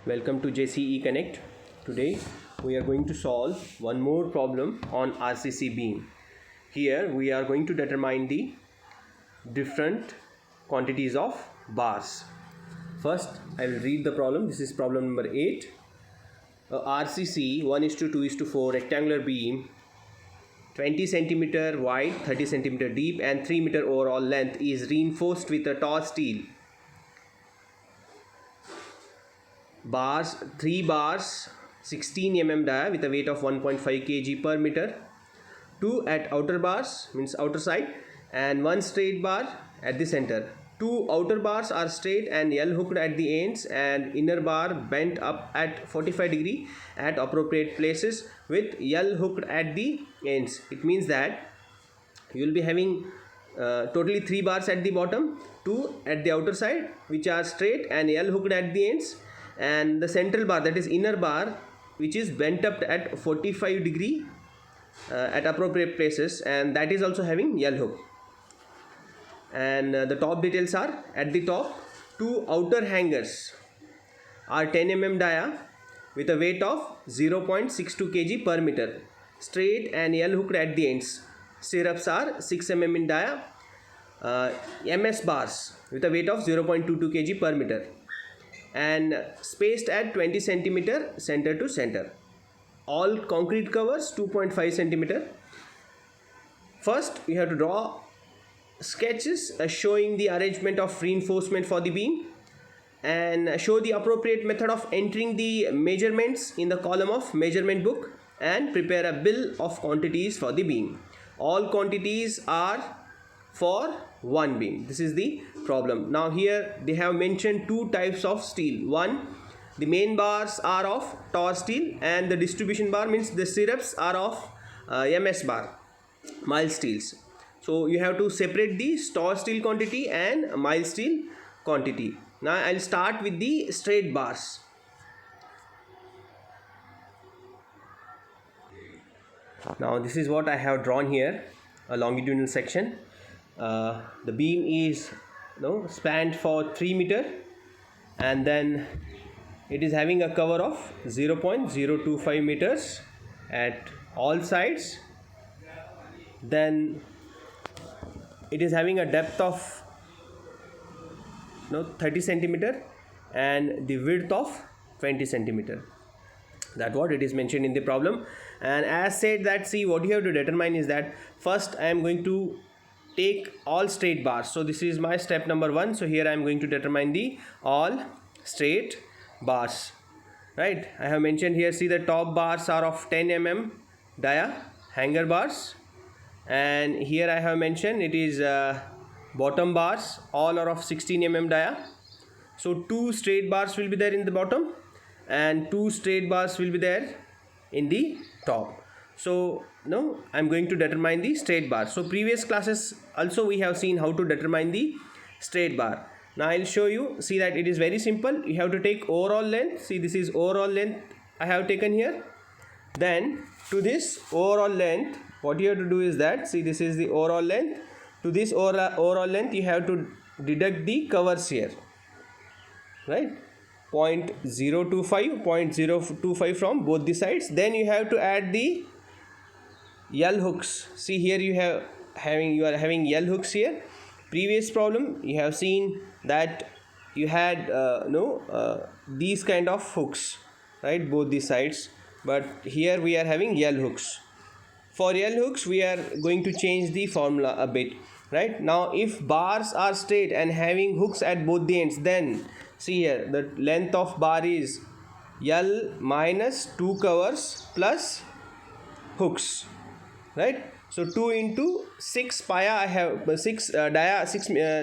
Welcome to JCE Connect. Today we are going to solve one more problem on RCC beam. Here we are going to determine the different quantities of bars. First I will read the problem. This is problem number 8. A RCC 1:2:4 rectangular beam 20 cm wide, 30 cm deep and 3 meter overall length is reinforced with a tall steel bars, 3 bars 16 mm dia with a weight of 1.5 kg per meter, 2 at outer bars means outer side and 1 straight bar at the center. 2 outer bars are straight and L hooked at the ends and inner bar bent up at 45 degree at appropriate places with L hooked at the ends. It means that you will be having totally 3 bars at the bottom, 2 at the outer side which are straight and L hooked at the ends, and the central bar, that is inner bar, which is bent up at 45 degree at appropriate places, and that is also having L hook. And the top details are: at the top 2 outer hangers are 10 mm dia with a weight of 0.62 kg per meter, straight and L hooked at the ends. Stirrups are 6 mm in dia, MS bars with a weight of 0.22 kg per meter and spaced at 20 cm center to center. All concrete covers 2.5 cm. First you have to draw sketches showing the arrangement of reinforcement for the beam and show the appropriate method of entering the measurements in the column of measurement book and prepare a bill of quantities for the beam. All quantities are for one beam. This is the problem. Now here they have mentioned 2 types of steel. One, the main bars are of Torr steel and the distribution bar means the stirrups are of MS bar, mild steels. So you have to separate the Torr steel quantity and mild steel quantity. Now I'll start with the straight bars. Now this is what I have drawn here, a longitudinal section. The beam is spanned for 3 meter and then it is having a cover of 0.025 meters at all sides. Then it is having a depth of 30 centimeter and the width of 20 centimeter. That's what it is mentioned in the problem. And as said, that see, what you have to determine is that first I am going to take all straight bars. So this is my step number 1. So here I am going to determine the all straight bars, right? I have mentioned here, see, the top bars are of 10 mm dia, hanger bars, and here I have mentioned it is bottom bars, all are of 16 mm dia. So 2 straight bars will be there in the bottom and 2 straight bars will be there in the top. So now I am going to determine the straight bar. So previous classes also we have seen how to determine the straight bar. Now I will show you. See that it is very simple. You have to take overall length. See, this is overall length I have taken here. Then to this overall length, what you have to do is that, see, this is the overall length. To this overall length you have to deduct the covers here, right? 0.025 from both the sides. Then you have to add the L hooks. See, here you are having L hooks here. Previous problem you have seen that you had these kind of hooks, right, both the sides, but here we are having L hooks. For L hooks we are going to change the formula a bit, right? Now if bars are straight and having hooks at both the ends, then see here the length of bar is L minus 2 covers plus hooks, right? So 2 into 6 dia I have 6 dia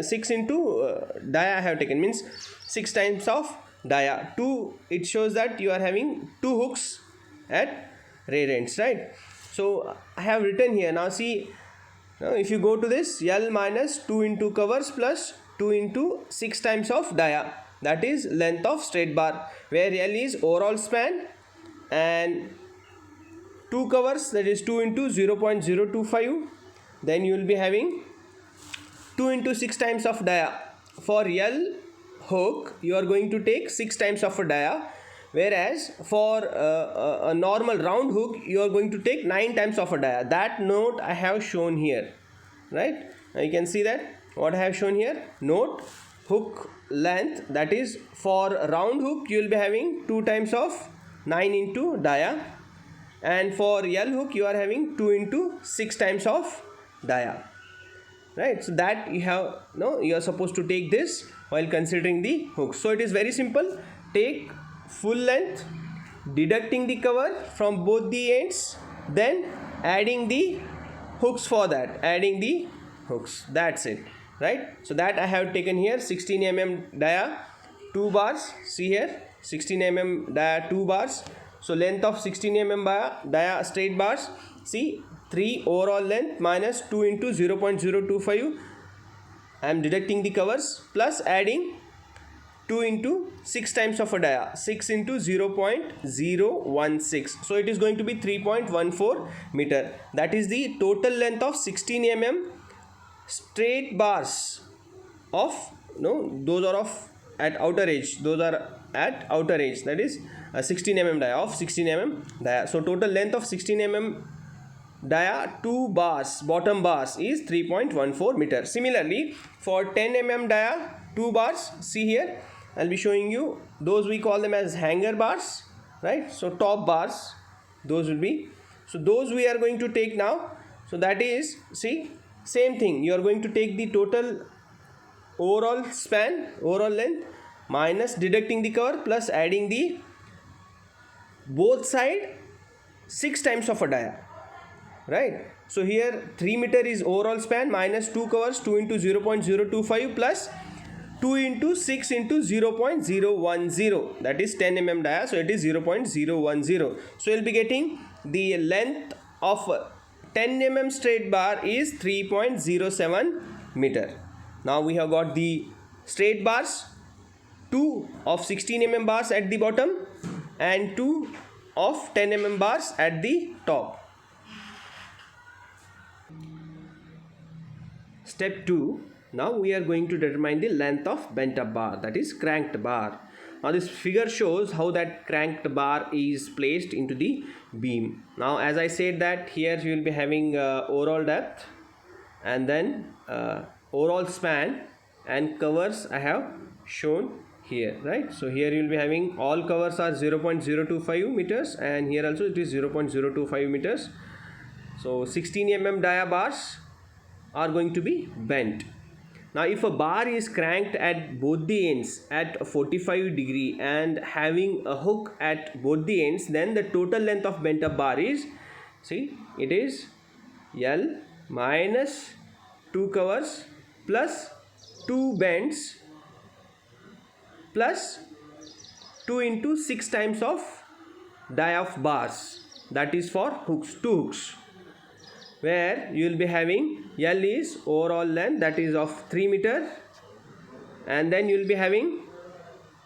6 into dia I have taken, means 6 times of dia. 2, it shows that you are having 2 hooks at rear ends, right? So I have written here. Now see, now if you go to this, L minus 2 into covers plus 2 into 6 times of dia, that is length of straight bar, where L is overall span and 2 covers, that is 2 into 0.025. Then you will be having 2 into 6 times of dia. For L hook you are going to take 6 times of a dia whereas for a normal round hook you are going to take 9 times of a dia. That note I have shown here, right? Now you can see that what I have shown here, note hook length, that is for round hook you will be having 2 times of 9 into dia, and for L hook you are having 2 into 6 times of dia, right? So that you have, no, you are supposed to take this while considering the hook. So it is very simple. Take full length, deducting the cover from both the ends, then adding the hooks for that, adding the hooks, that's it, right? So that I have taken here 16 mm dia, 2 bars. See here, 16 mm dia, 2 bars. So length of 16 mm dia straight bars, see, 3 overall length minus 2 into 0.025, I am deducting the covers, plus adding 2 into 6 times of a dia, 6 into 0.016, so it is going to be 3.14 meter. That is the total length of 16 mm straight bars of, no, those are of at outer edge, those are at outer edge, that is 16 mm dia of 16 mm dia. So total length of 16 mm dia 2 bars, bottom bars, is 3.14 meter. Similarly for 10 mm dia 2 bars, see here I'll be showing you, those we call them as hanger bars, right? So top bars, those will be, so those we are going to take now. So that is, see, same thing, you are going to take the total overall span, overall length, minus deducting the cover, plus adding the both side 6 times of a dia, right? So here 3 meter is overall span, minus 2 covers, 2 into 0.025 plus 2 into 6 into 0.010, that is 10 mm dia, so it is 0.010. So you'll be getting the length of 10 mm straight bar is 3.07 meter. Now we have got the straight bars, 2 of 16 mm bars at the bottom and 2 of 10 mm bars at the top. Step 2. Now we are going to determine the length of bent up bar, that is cranked bar. Now this figure shows how that cranked bar is placed into the beam. Now as I said that here you will be having overall depth and then overall span and covers I have shown here, right? So here you will be having all covers are 0.025 meters and here also it is 0.025 meters. So 16 mm dia bars are going to be bent. Now if a bar is cranked at both the ends at 45 degree and having a hook at both the ends, then the total length of bent up bar is, see, it is L minus 2 covers plus 2 bends plus 2 into 6 times of dia of bars, that is for hooks, 2 hooks, where you will be having L is overall length, that is of 3 meter, and then you will be having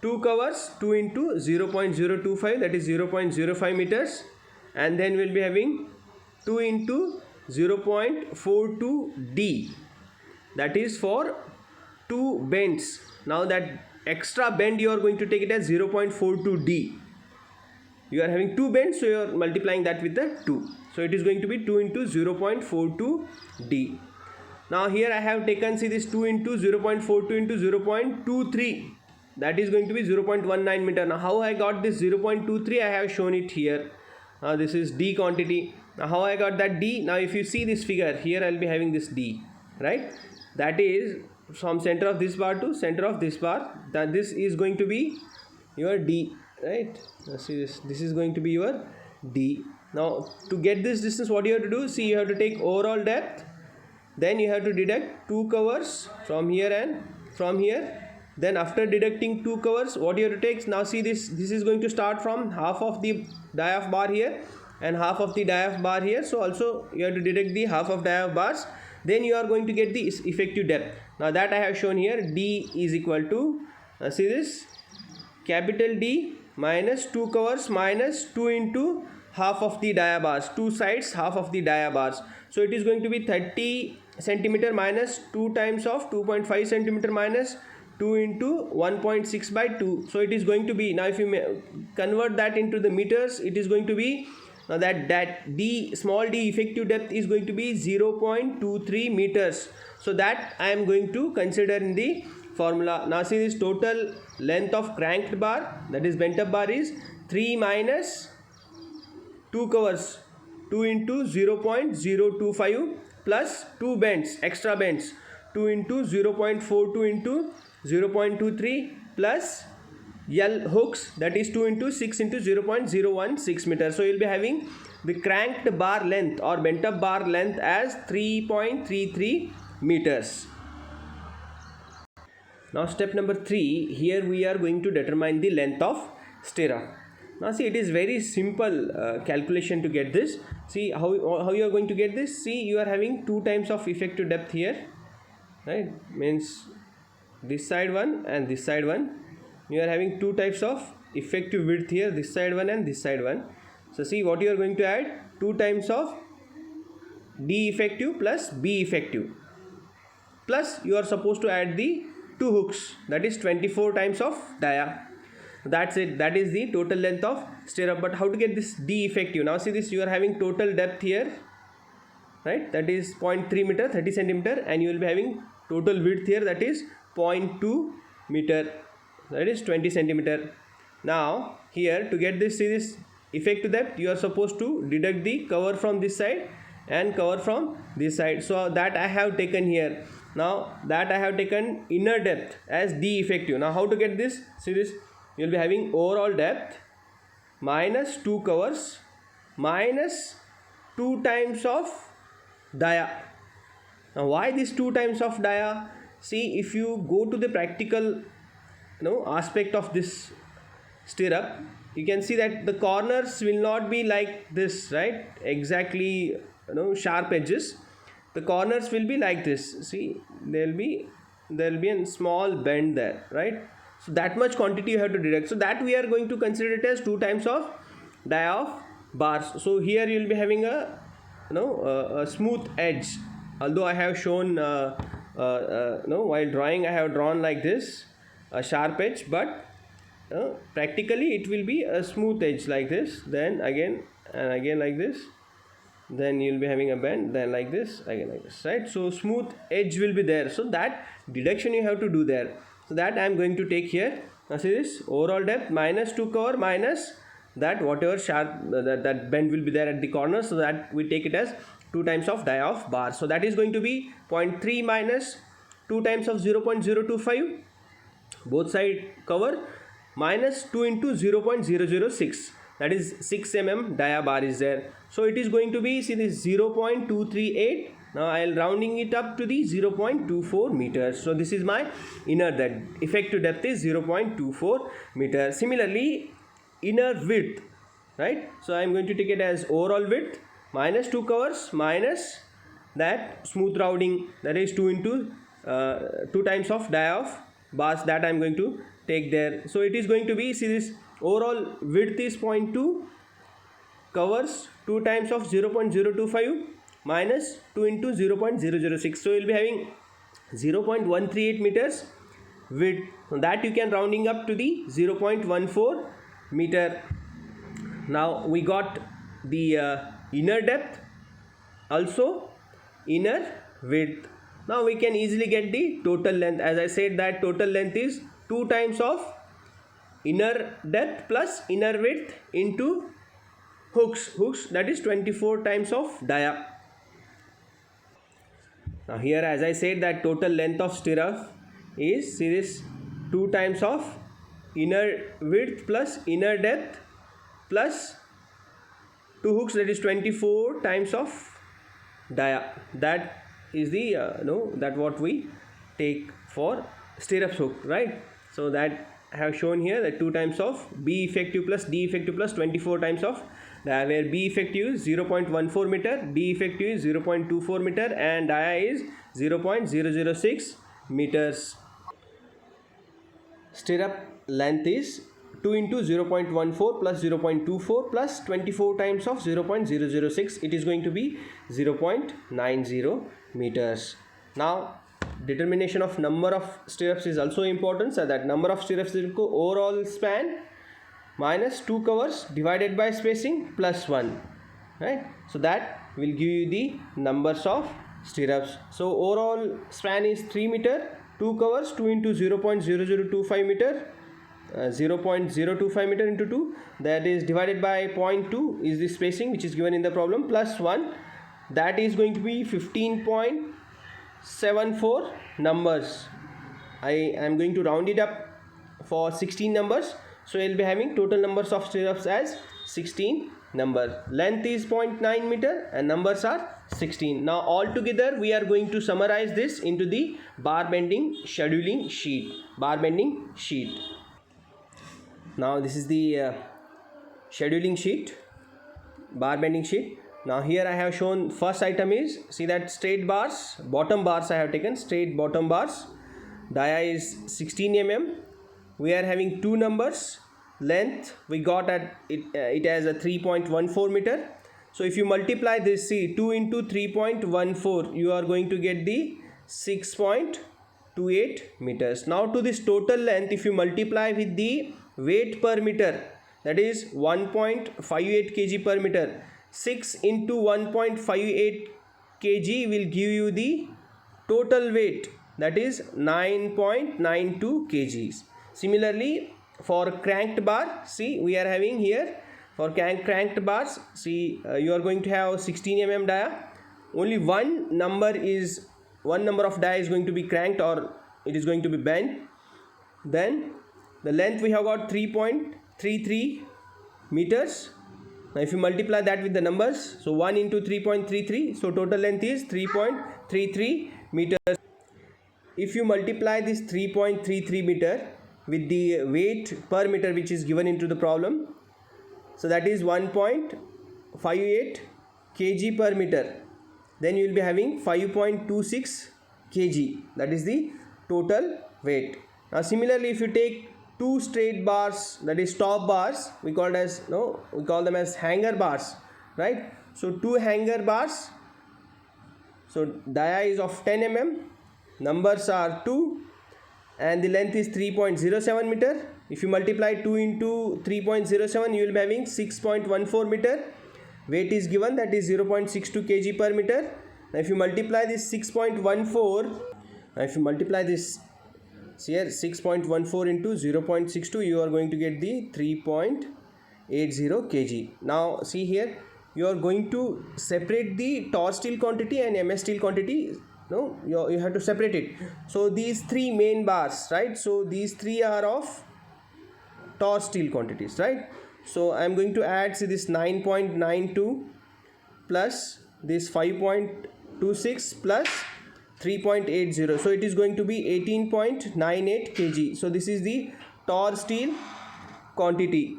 2 covers, 2 into 0.025, that is 0.05 meters, and then we will be having 2 into 0.42 D, that is for 2 bends. Now that extra bend you are going to take it as 0.42 D. You are having 2 bends, so you are multiplying that with the 2. So it is going to be 2 into 0.42 D. Now here I have taken, see, this 2 into 0.42 into 0.23, that is going to be 0.19 meter. Now how I got this 0.23, I have shown it here. Now this is D quantity. Now how I got that D? Now if you see this figure, here I will be having this D, right? That is from center of this bar to center of this bar, that this is going to be your D, right? Now see this is going to be your D. Now to get this distance, what you have to do, see, you have to take overall depth, then you have to deduct 2 covers from here and from here, then after deducting 2 covers, what you have to take, now see, this is going to start from half of the dia of bar here and half of the dia of bar here, so also you have to deduct the half of dia of bars, then you are going to get the effective depth. Now that I have shown here, D is equal to, see this, capital D minus 2 covers minus 2 into half of the dia bars, 2 sides half of the dia bars, so it is going to be 30 centimeter minus 2 times of 2.5 centimeter minus 2 into 1.6 by 2. So it is going to be, now if you convert that into the meters, it is going to be that d, small d effective depth is going to be 0.23 meters. So that I am going to consider in the formula. Now see, this total length of cranked bar, that is bent up bar, is 3 minus 2 covers, 2 into 0.025 plus 2 bends, extra bends, 2 into 0.42 into 0.23 plus L hooks, that is 2 into 6 into 0.016 meters. So you will be having the cranked bar length or bent up bar length as 3.33 meters. Now step number 3, here we are going to determine the length of stirrup. Now see, it is very simple calculation to get this. See how you are going to get this. See, you are having 2 times of effective depth here, right? Means this side one and this side one. You are having 2 types of effective width here, this side one and this side one. So see what you are going to add, 2 times of D effective plus B effective, plus you are supposed to add the 2 hooks, that is 24 times of dia. That's it, that is the total length of stirrup. But how to get this D effective? Now see this, you are having total depth here, right? That is 0.3 meter, 30 centimeter, and you will be having total width here, that is 0.2 meter, that is 20 centimeter. Now here, to get this, see this effective depth, you are supposed to deduct the cover from this side and cover from this side. So that I have taken here. Now that I have taken inner depth as D effective. Now how to get this? See this, you will be having overall depth minus 2 covers minus 2 times of dia. Now why this 2 times of dia? See, if you go to the practical aspect of this stirrup, you can see that the corners will not be like this, right? Exactly, sharp edges. The corners will be like this. See, there will be a small bend there, right? So that much quantity you have to deduct. So that we are going to consider it as 2 times of dia of bars. So here you will be having a smooth edge. Although I have shown while drawing, I have drawn like this, a sharp edge, but practically it will be a smooth edge like this, then again and again like this, then you will be having a bend, then like this, again like this, right? So smooth edge will be there. So that deduction you have to do there. So that I am going to take here. Now see this, overall depth minus 2 cover minus that whatever sharp that bend will be there at the corner. So that we take it as 2 times of dia of bar. So that is going to be 0.3 minus 2 times of 0.025, both side cover, minus 2 into 0.006, that is 6 mm dia bar is there. So it is going to be, see this, 0.238. Now I will rounding it up to the 0.24 meters. So this is my inner depth. Effective depth is 0.24 meters. Similarly, inner width, right? So I am going to take it as overall width minus 2 covers minus that smooth rounding, that is 2 into 2 times of dia of bars, that I am going to take there. So it is going to be, see this, overall width is 0.2, covers 2 times of 0.025 minus 2 into 0.006. So you will be having 0.138 meters width. So that you can rounding up to the 0.14 meter. Now we got the inner depth, also inner width. Now we can easily get the total length. As I said, that total length is 2 times of inner depth plus inner width into hooks, that is 24 times of dia. Now here, as I said, that total length of stirrup is, see this, 2 times of inner width plus inner depth plus 2 hooks, that is 24 times of dia. That is the that what we take for stirrup hook, right? So that I have shown here, that 2 times of B effective plus D effective plus 24 times of dia, where B effective is 0.14 meter, D effective is 0.24 meter, and dia is 0.006 meters. Stirrup length is 2 into 0.14 plus 0.24 plus 24 times of 0.006. It is going to be 0.90 meters. Now determination of number of stirrups is also important. So that number of stirrups is equal to overall span minus 2 covers divided by spacing plus 1, right? So that will give you the numbers of stirrups. So overall span is 3 meter, 2 covers 2 into 0.0025 meter, 0.025 meter into 2, that is divided by 0.2 is the spacing which is given in the problem, plus 1, that is going to be 15.74 numbers. I am going to round it up for 16 numbers. So you will be having total numbers of stirrups as 16 numbers. Length is 0.9 meter and numbers are 16. Now all together we are going to summarize this into the bar bending scheduling sheet. Bar bending sheet. Now this is the scheduling sheet, bar bending sheet. Now here I have shown first item is, see that straight bars, bottom bars I have taken, straight bottom bars. Dia is 16 mm. We are having two numbers. Length we got at it as a 3.14 meter. So if you multiply this, see 2 into 3.14, you are going to get the 6.28 meters. Now to this total length, if you multiply with the weight per meter, that is 1.58 kg per meter, 6 into 1.58 kg will give you the total weight, that is 9.92 kgs. Similarly for cranked bar, see we are having here for cranked bars, see you are going to have 16 mm dia. Only one number of dia is going to be cranked or it is going to be bent. Then the length we have got 3.33 meters. Now if you multiply that with the numbers, so 1 into 3.33, so total length is 3.33 meters. If you multiply this 3.33 meter with the weight per meter which is given into the problem, so that is 1.58 kg per meter, then you will be having 5.26 kg, that is the total weight. Now similarly if you take two straight bars, that is top bars, we call them as hanger bars, right? So two hanger bars, so dia is of 10 mm, numbers are 2 and the length is 3.07 meter. If you multiply 2 into 3.07, you will be having 6.14 meter. Weight is given, that is 0.62 kg per meter. Now if you multiply this 6.14, if you multiply this here 6.14 into 0.62, you are going to get the 3.80 kg. Now see here, you are going to separate the torch steel quantity and MS steel quantity. No, you have to separate it. So these three main bars, right? So these three are of torch steel quantities, right? So I am going to add, see, this 9.92 plus this 5.26 plus 3.80, so it is going to be 18.98 kg. So this is the torch steel quantity.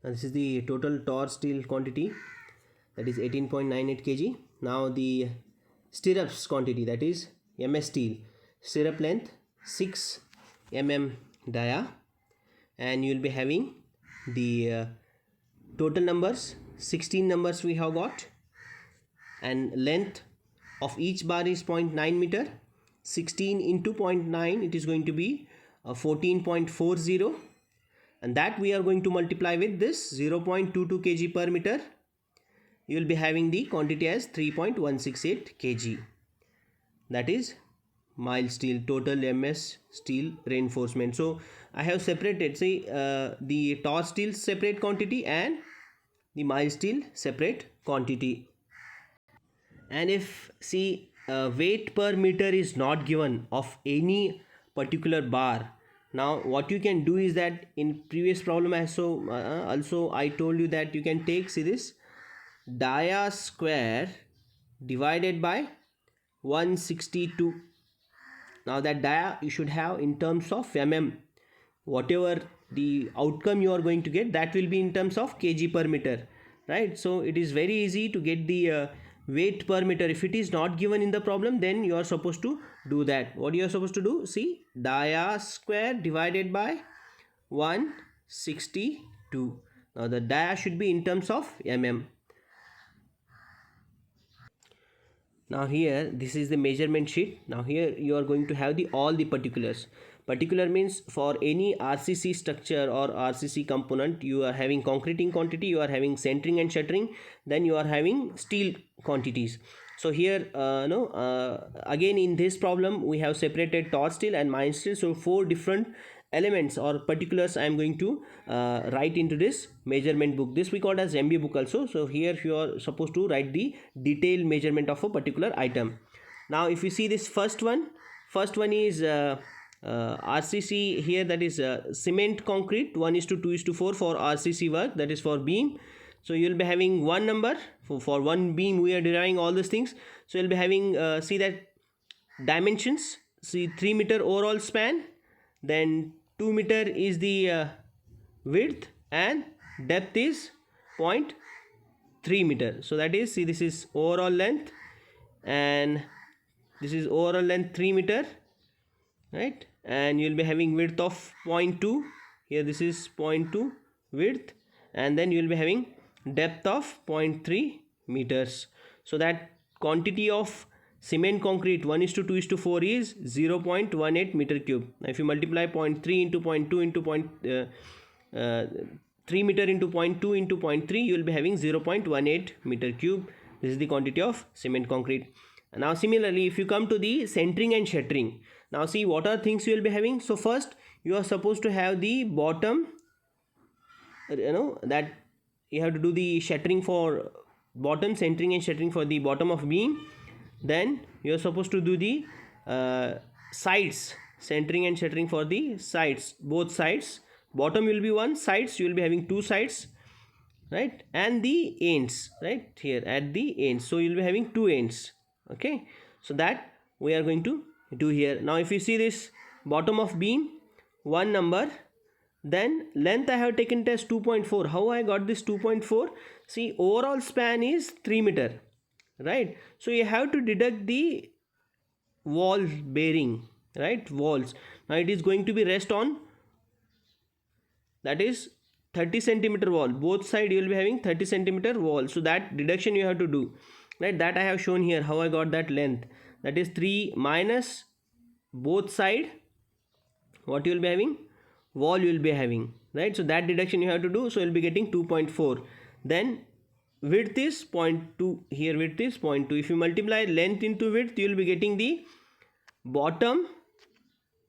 And this is the total torch steel quantity, that is 18.98 kg. Now the stirrups quantity, that is MS steel, stirrup length 6 mm dia, and you will be having the total numbers, 16 numbers we have got, and length of each bar is 0.9 meter. 16 into 0.9, it is going to be 14.40, and that we are going to multiply with this 0.22 kg per meter. You will be having the quantity as 3.168 kg. That is mild steel, total MS steel reinforcement. So I have separated, say the torch steel separate quantity and the mild steel separate quantity. And if, see, weight per meter is not given of any particular bar, now what you can do is that in previous problem also I told you that you can take, see, this dia square divided by 162. Now that dia you should have in terms of mm. Whatever the outcome you are going to get, that will be in terms of kg per meter, right? So it is very easy to get the weight per meter. If it is not given in the problem, then you are supposed to do that. What you are supposed to do? See, dia square divided by 162. Now the dia should be in terms of mm. Now here this is the measurement sheet. Now here you are going to have all the particulars. Particular means for any RCC structure or RCC component, you are having concreting quantity, you are having centering and shuttering, then you are having steel quantities. So here again in this problem we have separated taut steel and mined steel. So 4 different elements or particulars I am going to write into this measurement book. This we call as MB book also. So here you are supposed to write the detailed measurement of a particular item. Now if you see this first one is RCC here, that is cement concrete 1:2:4 for RCC work, that is for beam. So you will be having one number for one beam. We are deriving all these things. So you will be having see that dimensions, see 3 meter overall span, then 2 meter is the width and depth is 0.3 meter. So that is, see, this is overall length and this is overall length 3 meter, right? And you will be having width of 0.2. Here this is 0.2 width, and then you will be having depth of 0.3 meters. So that quantity of cement concrete 1:2:4 is 0.18 meter cube. Now if you multiply 0.3 into 0.2 into 3 meter into 0.2 into 0.3, you will be having 0.18 meter cube. This is the quantity of cement concrete. Now similarly, if you come to the centering and shuttering, now see what are things you will be having. So first you are supposed to have the bottom, that you have to do the shuttering for bottom, centering and shuttering for the bottom of beam. Then you are supposed to do the sides, centering and shuttering for the sides, both sides. Bottom will be one, sides you will be having 2 sides, right? And the ends, right here at the ends, so you will be having 2 ends. Okay, so that we are going to do here. Now if you see this bottom of beam, one number, then length I have taken it as 2.4. How I got this 2.4? See, overall span is 3 meter, right? So you have to deduct the wall bearing, right? Walls. Now it is going to be rest on, that is 30 centimeter wall. Both side you will be having 30 centimeter wall. So that deduction you have to do, right? That I have shown here how I got that length. That is 3 minus both side, what you will be having, wall you will be having, right? So that deduction you have to do. So you will be getting 2.4. Then width is 0.2. Here width is 0.2. If you multiply length into width, you will be getting the bottom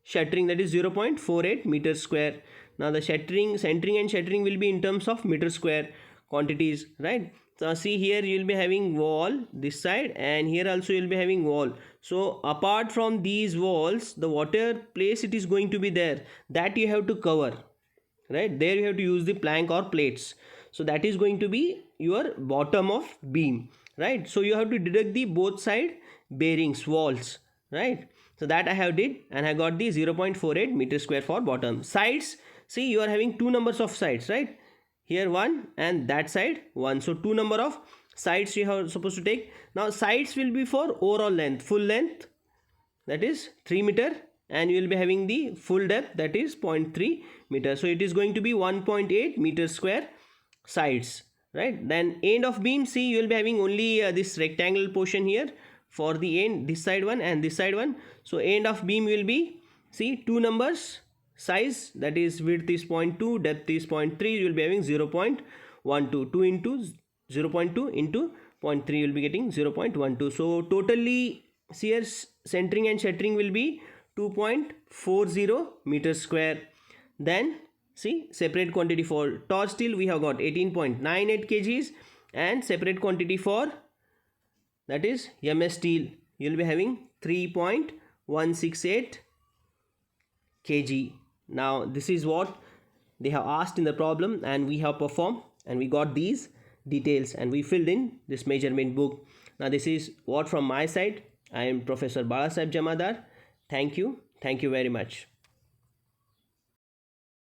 shuttering, that is 0.48 meter square. Now the shuttering, centering and shuttering will be in terms of meter square quantities, right? So see here you will be having wall this side, and here also you will be having wall. So apart from these walls, the water place it is going to be there, that you have to cover, right? There you have to use the plank or plates. So that is going to be your bottom of beam, right? So you have to deduct the both side bearings, walls, right? So that I have did, and I got the 0.48 meter square for bottom. Sides, see you are having 2 numbers of sides, right? Here 1 and that side 1. So 2 number of sides you are supposed to take. Now sides will be for overall length, full length, that is 3 meter, and you will be having the full depth, that is 0.3 meter. So it is going to be 1.8 meter square sides, right? Then end of beam, see you will be having only this rectangular portion here for the end, this side one and this side one. So end of beam will be, see, 2 numbers size, that is width is 0.2, depth is 0.3, you will be having 0.12. 2 into 0.2 into 0.3, you will be getting 0.12. So totally here centering and shuttering will be 2.40 meters square. Then see, separate quantity for taut steel we have got 18.98 kgs, and separate quantity for, that is MS steel, you will be having 3.168 kg. Now this is what they have asked in the problem, and we have performed, and we got these details, and we filled in this measurement book. Now this is what from my side. I am Professor Balasaheb Jamadar. Thank you very much.